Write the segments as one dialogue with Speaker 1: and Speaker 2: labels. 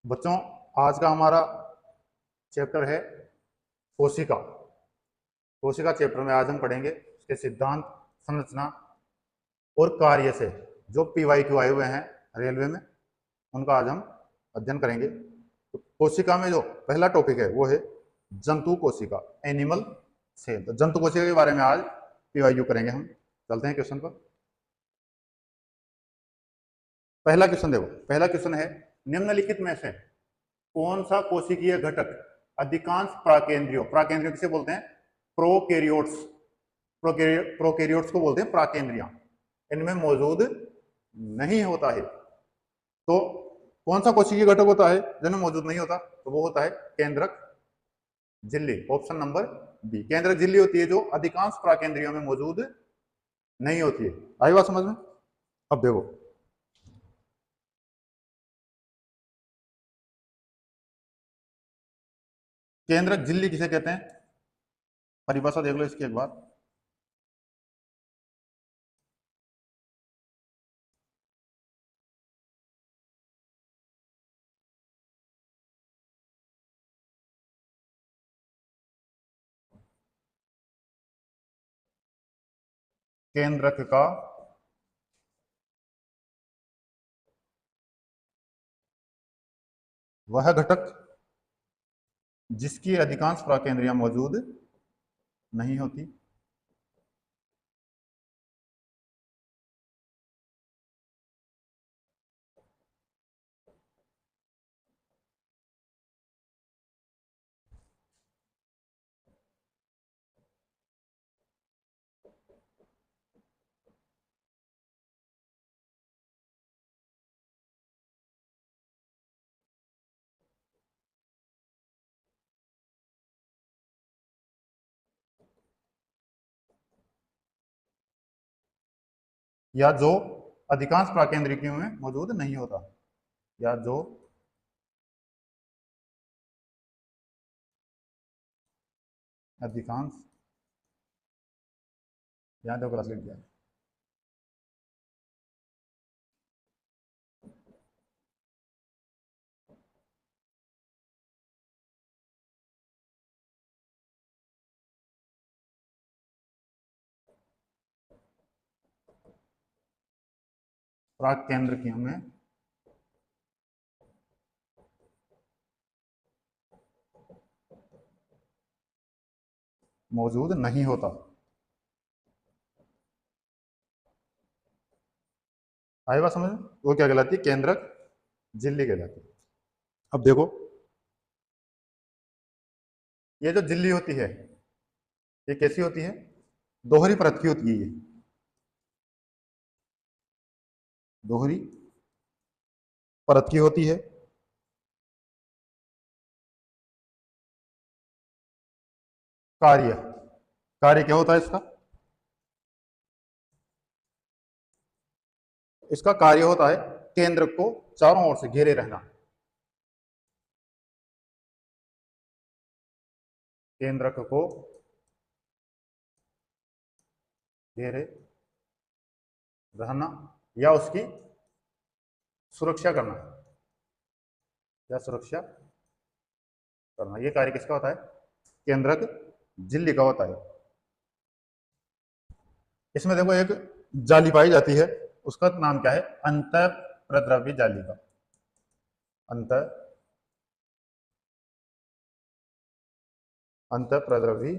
Speaker 1: बच्चों, आज का हमारा चैप्टर है कोशिका। कोशिका चैप्टर में आज हम पढ़ेंगे उसके सिद्धांत, संरचना और कार्य से जो PYQ आए हुए हैं रेलवे में, उनका आज हम अध्ययन करेंगे। तो कोशिका में जो पहला टॉपिक है वो है जंतु कोशिका, एनिमल सेल। तो जंतु कोशिका के बारे में आज PYQ करेंगे हम। चलते हैं क्वेश्चन पर। पहला क्वेश्चन देखो, पहला क्वेश्चन है निम्नलिखित में से कौन सा कोशिकीय घटक अधिकांश प्राकेंद्रियों, प्राकेंद्रियों किसे बोलते हैं? प्रोकैरियोट्स, प्रोकैरियोट्स को बोलते हैं प्राकेंद्रियां, इनमें मौजूद नहीं होता है। तो कौन सा कोशिकीय घटक होता है जिनमें मौजूद नहीं होता? तो वो होता है केंद्रक झिल्ली। ऑप्शन नंबर बी, केंद्रक झिल्ली होती है जो अधिकांश प्राकेंद्रियों में मौजूद नहीं होती है। आई बात समझ में? अब देखो, केंद्रक झिल्ली किसे कहते हैं? परिभाषा देख लो इसकी एक बार। केंद्रक का वह घटक जिसकी अधिकांश प्राकेंद्रियां मौजूद नहीं होती। या जो अधिकांश प्राकेंद्रियों में मौजूद नहीं होता, या जो अधिकांश, यहां देखो क्लास लिख दिया, प्राकेंद्रियों में मौजूद नहीं होता। आई बात समझ में? वो क्या कहलाती है? केंद्रक झिल्ली कहलाती है। अब देखो, ये जो झिल्ली होती है ये कैसी होती है? दोहरी परत की होती है। ये दोहरी परत की होती है। कार्य, कार्य क्या होता है इसका? इसका कार्य होता है केंद्र को चारों ओर से घेरे रहना। केंद्रक को घेरे रहना या उसकी सुरक्षा करना, या सुरक्षा करना, ये कार्य किसका होता है? केंद्रक झिल्ली का होता है। इसमें देखो एक जाली पाई जाती है, उसका नाम क्या है? अंत प्रद्रव्य जाली का, अंत अंत प्रद्रव्य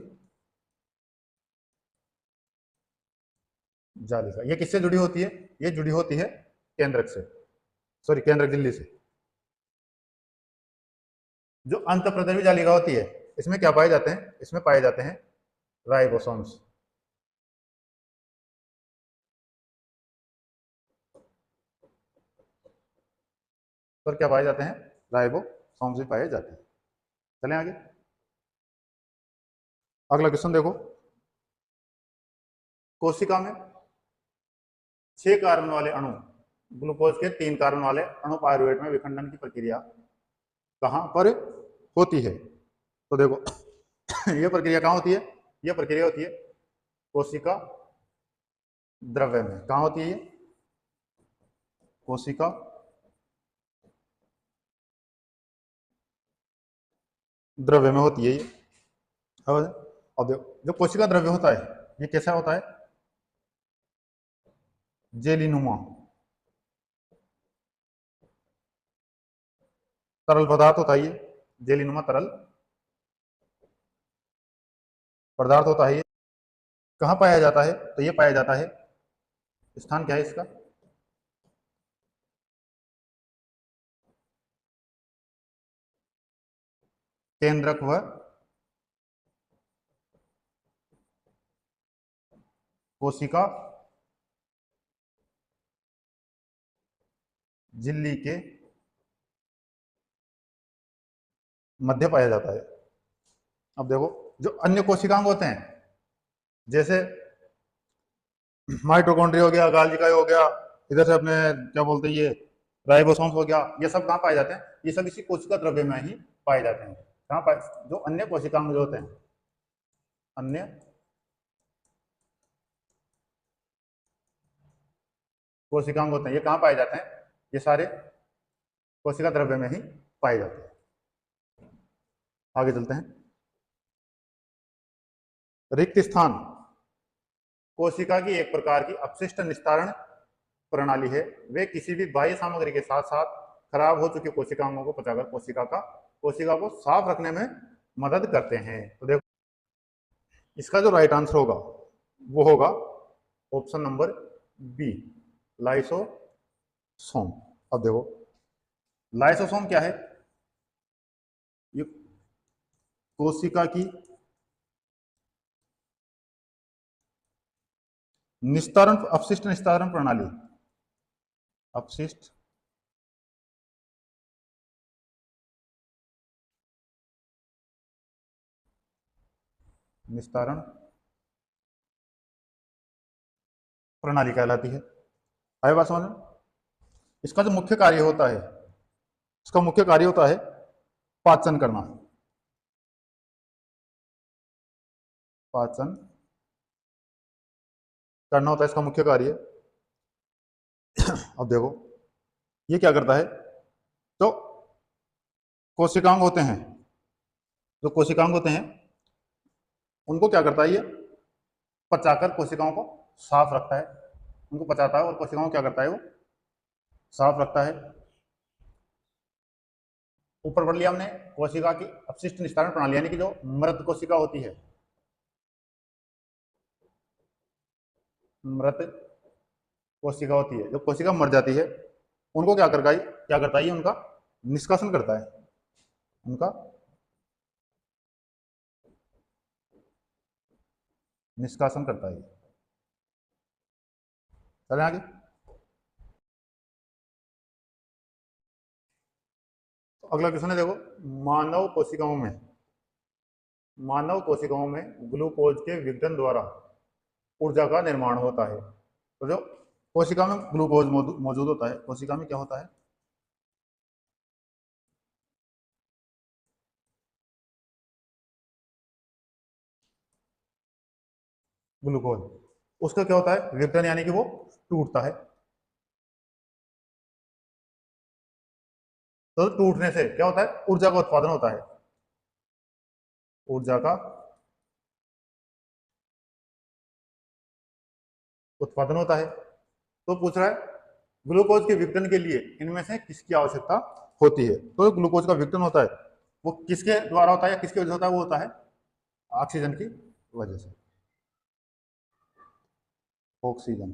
Speaker 1: जाली का। ये किससे जुड़ी होती है? ये जुड़ी होती है केंद्रक से, सॉरी केंद्रक झिल्ली से। जो अंत प्रद्रव्य जालिका होती है इसमें क्या पाए जाते हैं? इसमें पाए जाते हैं राइबोसोम्स। पर क्या पाए जाते हैं? राइबोसोम्स भी पाए जाते हैं। चलें आगे। अगला क्वेश्चन देखो, कोशिका में 6 कार्बन वाले अणु, ग्लूकोज के 3 कार्बन वाले अणु पायरुवेट में विखंडन की प्रक्रिया कहां पर होती है? तो देखो यह प्रक्रिया कहां होती है? यह प्रक्रिया होती है कोशिका द्रव्य में। कहां होती है ये? कोशिका द्रव्य में होती है ये। अब देखो जो कोशिका द्रव्य होता है ये कैसा होता है, जेलीनुमा, तरल पदार्थ होता है ये, जेलीनुमा तरल पदार्थ होता है ये। कहाँ पाया जाता है, तो ये पाया जाता है, स्थान क्या है इसका, केंद्रक व कोशिका झिल्ली के मध्य पाया जाता है। अब देखो जो अन्य कोशिकांग होते हैं, जैसे माइटोकॉन्ड्रिया हो गया, गाल्गी हो गया, इधर से अपने क्या बोलते हैं ये राइबोसोम्स हो गया, ये सब कहाँ पाए जाते हैं, ये सब इसी कोशिका द्रव्य में ही पाए जाते हैं। कहाँ पाए, जो अन्य कोशिकांग जो होते हैं, अन्य कोशिकांग होते हैं, ये कहाँ पाए जाते हैं, ये सारे कोशिका द्रव्य में ही पाए जाते हैं। आगे चलते हैं। रिक्त स्थान कोशिका की एक प्रकार की अपशिष्ट निस्तारण प्रणाली है। वे किसी भी बाह्य सामग्री के साथ साथ खराब हो चुकी कोशिकाओं को पचाकर कोशिका को साफ रखने में मदद करते हैं। तो देखो इसका जो राइट आंसर होगा वो होगा ऑप्शन नंबर बी, लाइसोसोम। अब देखो लाइसोसोम क्या है, ये कोशिका की निस्तारण, अपशिष्ट निस्तारण प्रणाली, अपशिष्ट निस्तारण प्रणाली कहलाती है। आए बात समझ में। इसका जो मुख्य कार्य होता है, इसका मुख्य कार्य होता है पाचन करना, पाचन करना होता है इसका मुख्य कार्य। अब देखो ये क्या करता है, तो कोशिकांग होते हैं, जो कोशिकांग होते हैं उनको क्या करता है, ये पचाकर कोशिकाओं को साफ रखता है, उनको पचाता है और कोशिकाओं को क्या करता है, वो साफ रखता है। ऊपर पढ़ लिया हमने कोशिका की अपशिष्ट निस्तारण प्रणाली, यानी कि जो मृत कोशिका होती है, मृत कोशिका होती है, जो कोशिका मर जाती है उनको क्या करता है, उनका निष्कासन करता है, उनका निष्कासन करता है। चलें आगे। तो अगला क्वेश्चन है देखो, मानव कोशिकाओं में ग्लूकोज के विघटन द्वारा ऊर्जा का निर्माण होता है। तो जो कोशिका में ग्लूकोज मौजूद होता है, कोशिका में क्या होता है, ग्लूकोज, उसका क्या होता है विघटन, यानी कि वो टूटता है। तो टूटने से क्या होता है, ऊर्जा का उत्पादन होता है, ऊर्जा का उत्पादन होता है। तो पूछ रहा है ग्लूकोज के विघटन के लिए इनमें से किसकी आवश्यकता होती है। तो ग्लूकोज का विघटन होता है वो किसके द्वारा होता है या किसकी वजह से होता है, वो होता है ऑक्सीजन की वजह से, ऑक्सीजन।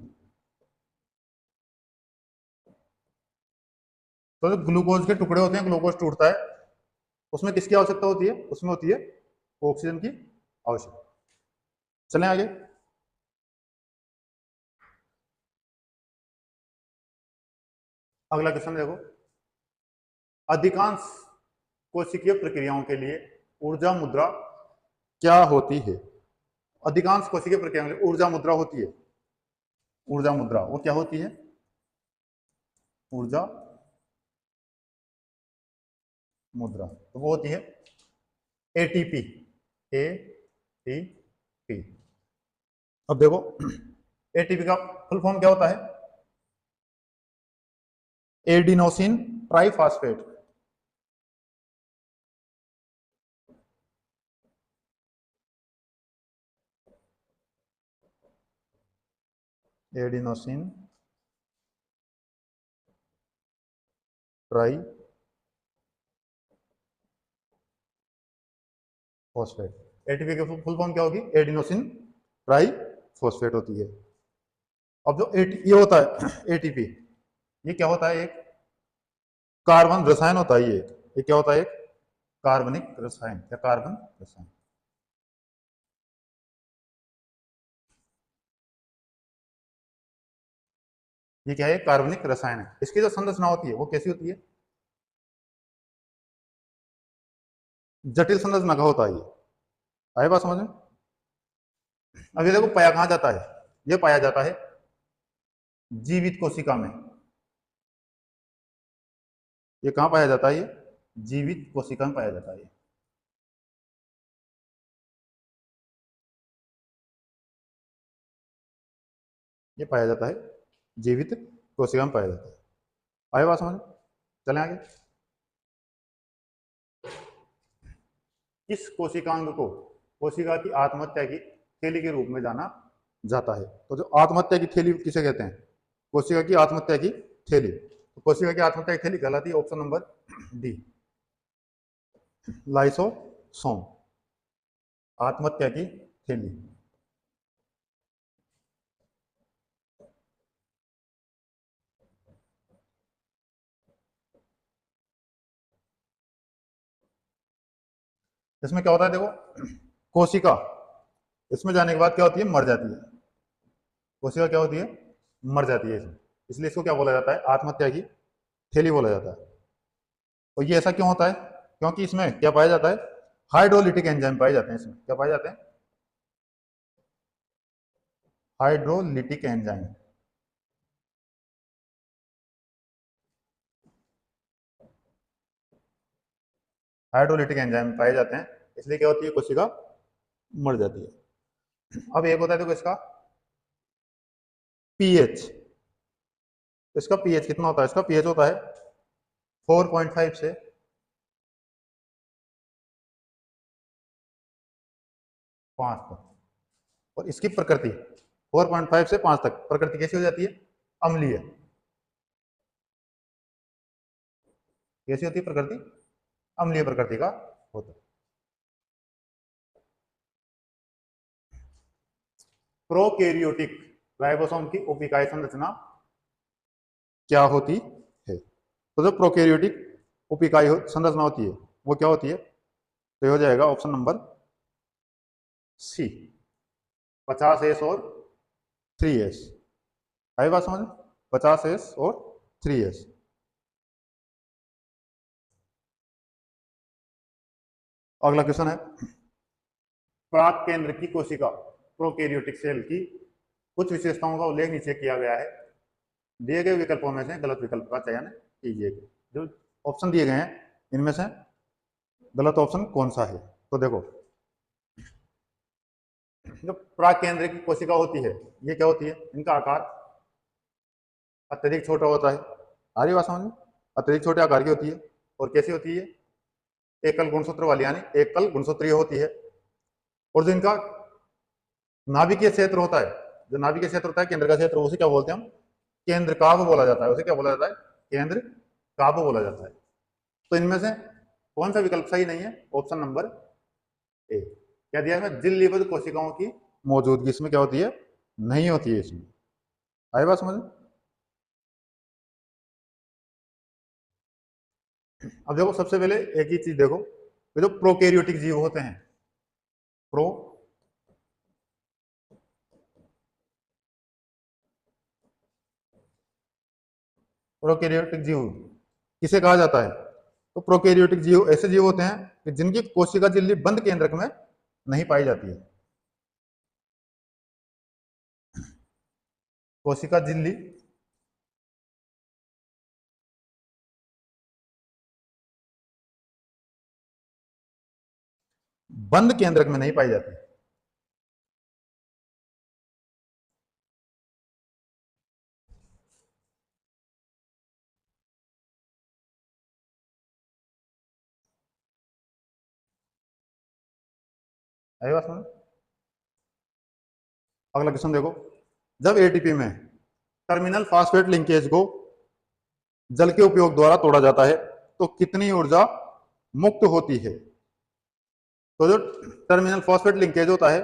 Speaker 1: तो जो ग्लूकोज के टुकड़े होते हैं, ग्लूकोज टूटता है, उसमें किसकी आवश्यकता होती है, उसमें होती है ऑक्सीजन की आवश्यकता। चलें आगे। अगला क्वेश्चन देखो, अधिकांश कोशिकीय प्रक्रियाओं के लिए ऊर्जा मुद्रा क्या होती है। अधिकांश कोशिकीय प्रक्रियाओं के लिए ऊर्जा मुद्रा होती है, ऊर्जा मुद्रा वो क्या होती है, ऊर्जा मुद्रा तो वो होती है एटीपी, एटीपी। अब देखो एटीपी का फुल फॉर्म क्या होता है, adenosine triphosphate, adenosine try phosphate. ATP की फुल फॉर्म क्या होगी? एडिनोसिन ट्राई फॉस्फेट होती है। अब जो ये होता है एटीपी, ये क्या होता है? एक कार्बन रसायन होता है। ये क्या होता है? एक कार्बनिक रसायन या कार्बन रसायन। ये क्या है? कार्बनिक रसायन है। इसकी जो संरचना होती है वो कैसी होती है? जटिल संरचना का होता है ये। आए बात समझ में? अब ये देखो पाया कहां जाता है? ये पाया जाता है जीवित कोशिका में। ये कहां पाया जाता है? ये जीवित कोशिका में पाया जाता है। ये पाया जाता है जीवित कोशिका में पाया जाता है। आए बात समझ? चलें आगे। इस कोशिकांग को कोशिका की आत्महत्या की थैली के रूप में जाना जाता है। तो जो आत्महत्या की थैली किसे कहते हैं? कोशिका की आत्महत्या की थैली। तो कोशिका की आत्महत्या की थैली कहलाती है ऑप्शन नंबर डी, लाइसोसोम। आत्महत्या की थैली। इसमें क्या होता है? देखो कोशिका इसमें जाने के बाद क्या होती है? मर जाती है। कोशिका क्या होती है? मर जाती है इसमें। इसलिए इसको क्या बोला जाता है? आत्महत्या की थैली बोला जाता है। और ये ऐसा क्यों होता है? क्योंकि इसमें क्या पाया जाता है? हाइड्रोलिटिक एंजाइम पाए जाते हैं। इसमें क्या पाए जाते हैं? Hydrolytic enzyme. हाइड्रोलिटिक एंजाइम पाए जाते हैं, इसलिए क्या होती है? कोशिका मर जाती है। अब एक होता है देखो इसका पीएच। इसका पीएच कितना होता है? इसका पीएच होता है 4.5 से 5 तक। और इसकी प्रकृति 4.5 से 5 तक प्रकृति कैसी हो जाती है? अम्लीय। कैसी होती है प्रकृति? अम्लीय प्रकृति का होता है। प्रोकैरियोटिक राइबोसोम की उपिकाई संरचना क्या होती है? तो जो प्रोकैरियोटिक उपिकाई संरचना होती है वो क्या होती है? तो ये हो जाएगा ऑप्शन नंबर सी, 50S और 3S। आई बात समझ? 50S और 3S। अगला क्वेश्चन है, प्राक केंद्र की कोशिका प्रोकैरियोटिक सेल की कुछ विशेषताओं का उल्लेख नीचे किया गया है। दिए गए विकल्पों में से गलत विकल्प का चयन कीजिए। जो ऑप्शन दिए गए हैं इनमें से गलत ऑप्शन कौन सा है? तो देखो जो प्राक केंद्र की कोशिका होती है ये क्या होती है? इनका आकार अत्यधिक छोटा होता है। आ रही बात समझ में? अत्यधिक छोटे आकार की होती है। और कैसी होती है? एकल गुणसूत्र वाली, यानी एकल गुणसूत्रीय होती है। और जो इनका नाभिकीय क्षेत्र होता है, जो नाभिकीय क्षेत्र होता है केंद्र का क्षेत्र, उसे क्या बोलते हैं हम? केंद्र काभ बोला जाता है। उसे क्या बोला जाता है? केंद्र काभ बोला जाता है। तो इनमें से कौन सा विकल्प सही नहीं है? Option number A. क्या दिया है? झिल्लीबद्ध कोशिकाओं की मौजूदगी इसमें क्या होती है? नहीं होती है इसमें। आई बात समझ? अब देखो सबसे पहले एक ही चीज देखो, ये जो प्रोकैरियोटिक जीव होते हैं, प्रो प्रोकैरियोटिक जीव किसे कहा जाता है? तो प्रोकैरियोटिक जीव ऐसे जीव होते हैं कि जिनकी कोशिका झिल्ली बंद केंद्रक में नहीं पाई जाती है। कोशिका झिल्ली बंद केंद्रक में नहीं पाई जाती। आई बात समझ? अगला क्वेश्चन देखो, जब एटीपी में टर्मिनल फास्फेट लिंकेज को जल के उपयोग द्वारा तोड़ा जाता है तो कितनी ऊर्जा मुक्त होती है? तो जो टर्मिनल फॉस्फेट लिंकेज होता है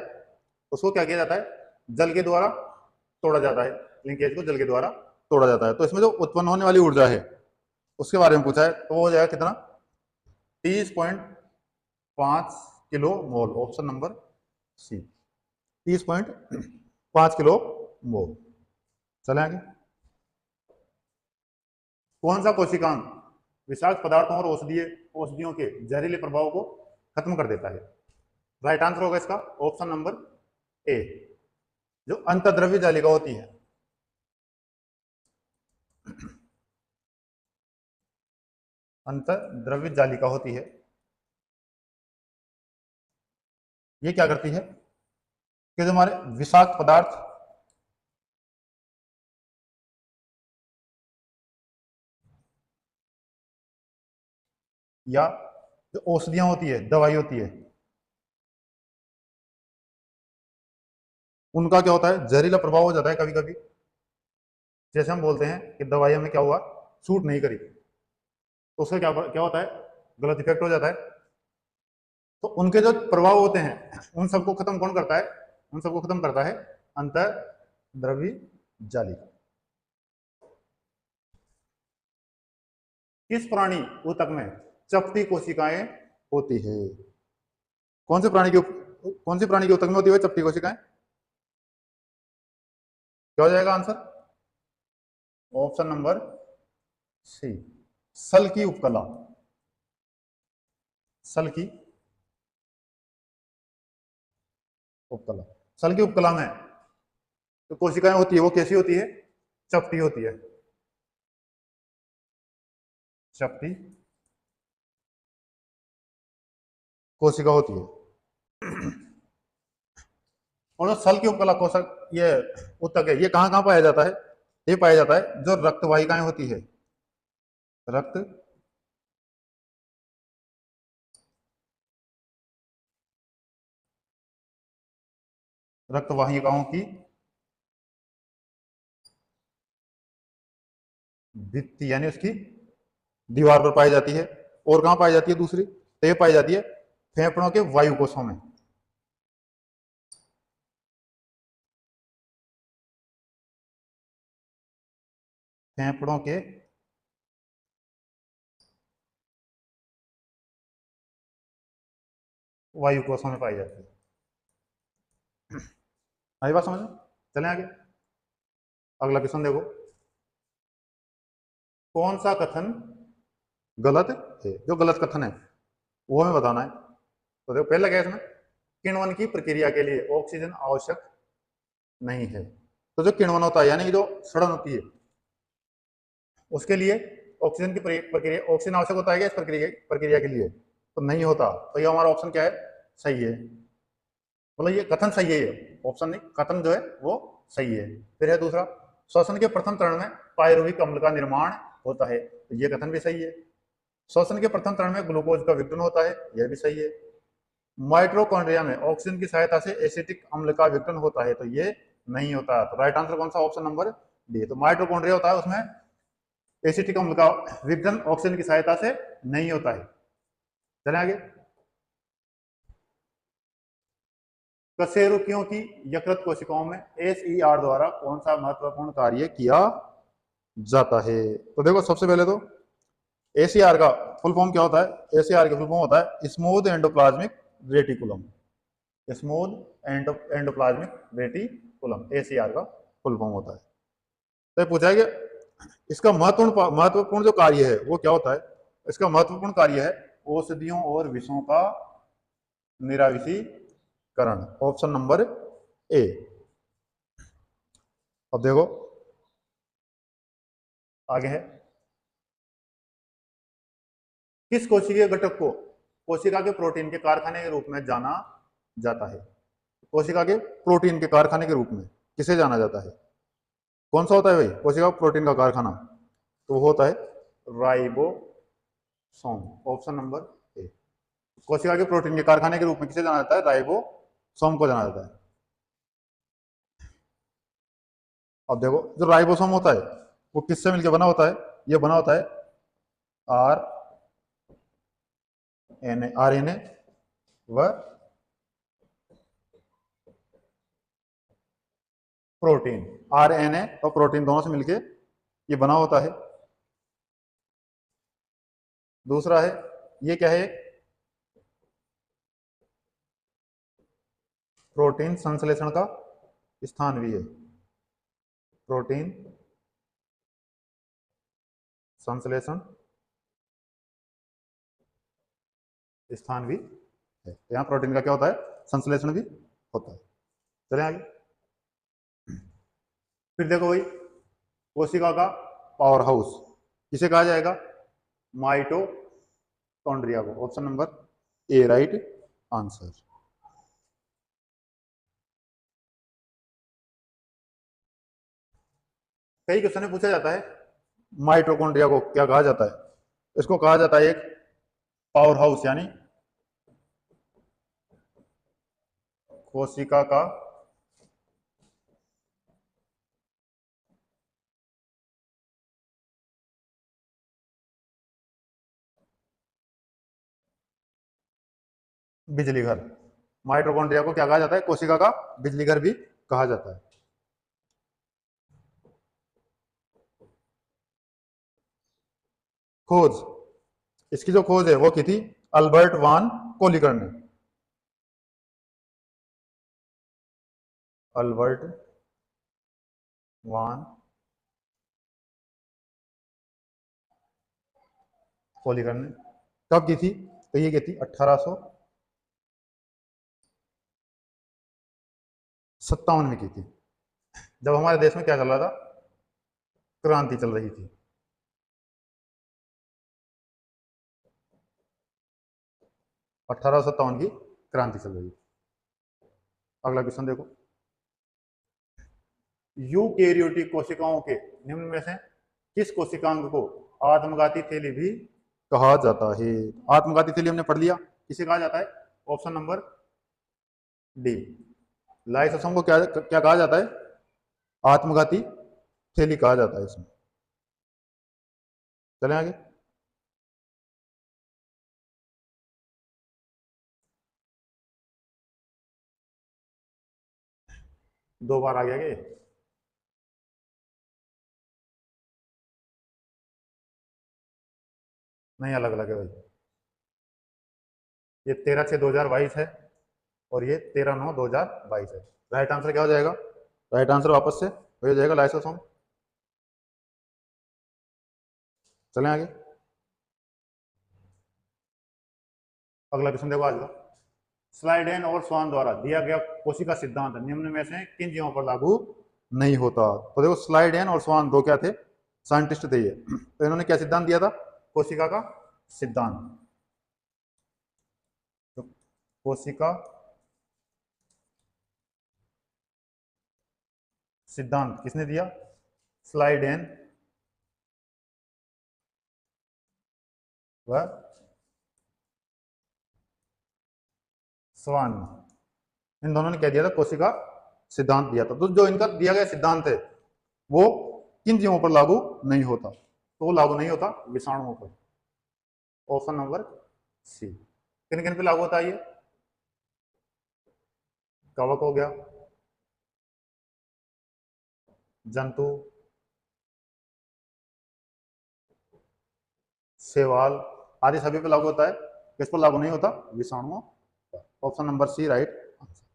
Speaker 1: उसको क्या किया जाता है? जल के द्वारा तोड़ा जाता है, लिंकेज को जल के द्वारा तोड़ा जाता है। तो इसमें जो उत्पन्न होने वाली ऊर्जा है उसके बारे में पूछा है, तो वो हो जाएगा कितना? 30.5 kilo mole, option number C, 30.5 kilo mole. चले आगे। कौन सा कोशिकांग विषाक्त पदार्थों और औषधियों के जहरीले प्रभाव को खत्म कर देता है? राइट आंसर होगा इसका ऑप्शन नंबर ए, जो अंतर्द्रव्य जालिका होती है। अंतर्द्रव्य जालिका होती है, ये क्या करती है कि जो हमारे विषाक्त पदार्थ या जो औषधियां होती है, दवाई होती है, उनका क्या होता है? जहरीला प्रभाव हो जाता है कभी कभी। जैसे हम बोलते हैं कि दवाई हमें क्या हुआ, सूट नहीं करी, तो उसका क्या क्या होता है? गलत इफेक्ट हो जाता है। तो उनके जो प्रभाव होते हैं उन सबको खत्म कौन करता है? उन सबको खत्म करता है अंतर्द्रव्य जालिका। किस प्राणी ऊतक में चपटी कोशिकाएं होती है? कौन से प्राणी के ऊतक में होती है चपटी कोशिकाएं? क्या हो जाएगा आंसर? ऑप्शन नंबर सी, सल की उपकला। सल की उपकला, सल की उपकला में तो कोशिकाएं होती है वो कैसी होती है? चपटी होती है, चपटी कोशिका होती है। और जो सल की उपकला कोशिक ये ऊतक है, ये कहां कहां पाया जाता है? ये पाया जाता है जो रक्त वाहिकाएं होती है, रक्त रक्त वाहिकाओं की भित्ति यानी उसकी दीवार पर पाई जाती है। और कहां पाई जाती है दूसरी? तो ये पाई जाती है फेफड़ों के वायु कोषों में। फेफड़ों के वायु कोषों में पाई जाती है। आई बात समझ? चलें आगे। अगला क्वेश्चन देखो, कौन सा कथन गलत है? जो गलत कथन है वो हमें बताना है। तो देखो पहला क्या है इसमें, किण्वन की प्रक्रिया के लिए ऑक्सीजन आवश्यक नहीं है। तो जो किण्वन होता है यानी जो सड़न होती है उसके लिए ऑक्सीजन की प्रक्रिया, ऑक्सीजन आवश्यक होता है क्या इस प्रक्रिया के लिए? तो नहीं होता। तो ये हमारा ऑप्शन क्या है? सही है। मतलब ये कथन सही है, ये ऑप्शन नहीं, कथन जो है वो सही है। फिर है दूसरा, श्वसन के प्रथम चरण में पायरुविक अम्ल का निर्माण होता है, तो ये कथन भी सही है। श्वसन के प्रथम चरण में ग्लूकोज का विघटन होता है, यह भी सही है। माइट्रोकॉन्ड्रिया में ऑक्सीजन की सहायता से एसिटिक अम्ल का विघटन होता है, तो ये नहीं होता। तो राइट आंसर कौन सा? Option number D. तो माइट्रोकॉन्ड्रिया होता है उसमें एसिटिक अम्ल का विघटन ऑक्सीजन की सहायता से नहीं होता है। चलें आगे। कशेरुकियों की यकृत कोशिकाओं में एसईआर द्वारा कौन सा महत्वपूर्ण कार्य किया जाता है? तो देखो सबसे पहले तो एसीआर का फुल फॉर्म क्या होता है? एसीआर का फुल फॉर्म होता है smooth endoplasmic reticulum. Smooth endoplasmic reticulum ACR का फुल फॉर्म होता है। तो पूछा है कि इसका महत्वपूर्ण जो कार्य है वो क्या होता है? इसका महत्वपूर्ण कार्य है औषधियों और विषों का निराविषीकरण, ऑप्शन नंबर ए। अब देखो आगे है, किस कोशिकीय घटक को कोशिका के प्रोटीन के कारखाने के रूप में जाना जाता है? कोशिका के प्रोटीन के कारखाने के रूप में किसे जाना जाता है? कौन सा होता है भाई कोशिका प्रोटीन का कारखाना? तो वो होता है राइबोसोम, ऑप्शन नंबर ए। कोशिका के प्रोटीन के कारखाने के रूप में किसे जाना जाता है? राइबोसोम को जाना जाता है। अब देखो जो राइबोसोम होता है वो किससे मिलकर बना होता है? ये बना होता है R N A, R N A व प्रोटीन। आर एन ए और प्रोटीन दोनों से मिलके ये बना होता है। दूसरा है, ये क्या है? प्रोटीन संश्लेषण का स्थान भी है। प्रोटीन संश्लेषण स्थान भी है। तो यहाँ प्रोटीन का क्या होता है? संश्लेषण भी होता है। चले आगे। फिर देखो भाई, कोशिका का पावर हाउस किसे कहा जाएगा? माइटोकॉन्ड्रिया को। Option number A right answer. कई क्वेश्चन में पूछा जाता है माइटोकॉन्ड्रिया को क्या कहा जाता है? इसको कहा जाता है एक पावर हाउस, यानी कोशिका का बिजली घर। माइटोकॉन्ड्रिया को क्या कहा जाता है? कोशिका का बिजली घर भी कहा जाता है। खोज, इसकी जो खोज है वो की थी अल्बर्ट वान कोलिकर ने। अल्बर्ट वान कोलिकर ने कब की थी? तो ये की थी 1857 में की थी, जब हमारे देश में क्या चल रहा था? क्रांति चल रही थी। अठारह की क्रांति चल रही थी। अगला क्वेश्चन देखो, यूकेरियोटिक कोशिकाओं के निम्न में से किस कोशिकांग को आत्मघाती थैली भी कहा जाता है? आत्मघाती थैली हमने पढ़ लिया, किसे कहा जाता है? Option number D. लाइसोसोम को क्या क्या कहा जाता है? आत्मघाती थैली कहा जाता है इसमें। चलें आगे। दो बार आ गया क्या? नहीं, अलग अलग है भाई। ये 13/6/2022 है और ये 13/9/2022 है। राइट आंसर क्या हो जाएगा? राइट आंसर वापस से हो जाएगा लाइसोसोम। चलें आगे। अगला क्वेश्चन देखो आज का, स्लाइडेन और स्वान द्वारा दिया गया कोशिका सिद्धांत निम्न में से किन जीवों पर लागू नहीं होता? तो देखो, स्लाइडेन और स्वान दो क्या थे? साइंटिस्ट थे ये। तो इन्होंने क्या सिद्धांत दिया था? कोशिका का सिद्धांत। तो कोशिका सिद्धांत किसने दिया? स्लाइडेन व स्वान, इन दोनों ने क्या दिया था? कोशिका सिद्धांत दिया था। तो जो इनका दिया गया सिद्धांत है वो किन जीवों पर लागू नहीं होता? तो लागू नहीं होता विषाणुओं पर। Option number C. किन किन पे लागू होता है ये? कवक हो गया, जंतु, शैवाल आदि सभी पे लागू होता है। किस पर लागू नहीं होता? विषाणुओं। Option number C right answer.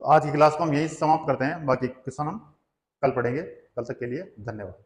Speaker 1: तो आज की क्लास को हम यही समाप्त करते हैं, बाकी क्वेश्चन हम कल पढ़ेंगे। कल तक के लिए धन्यवाद।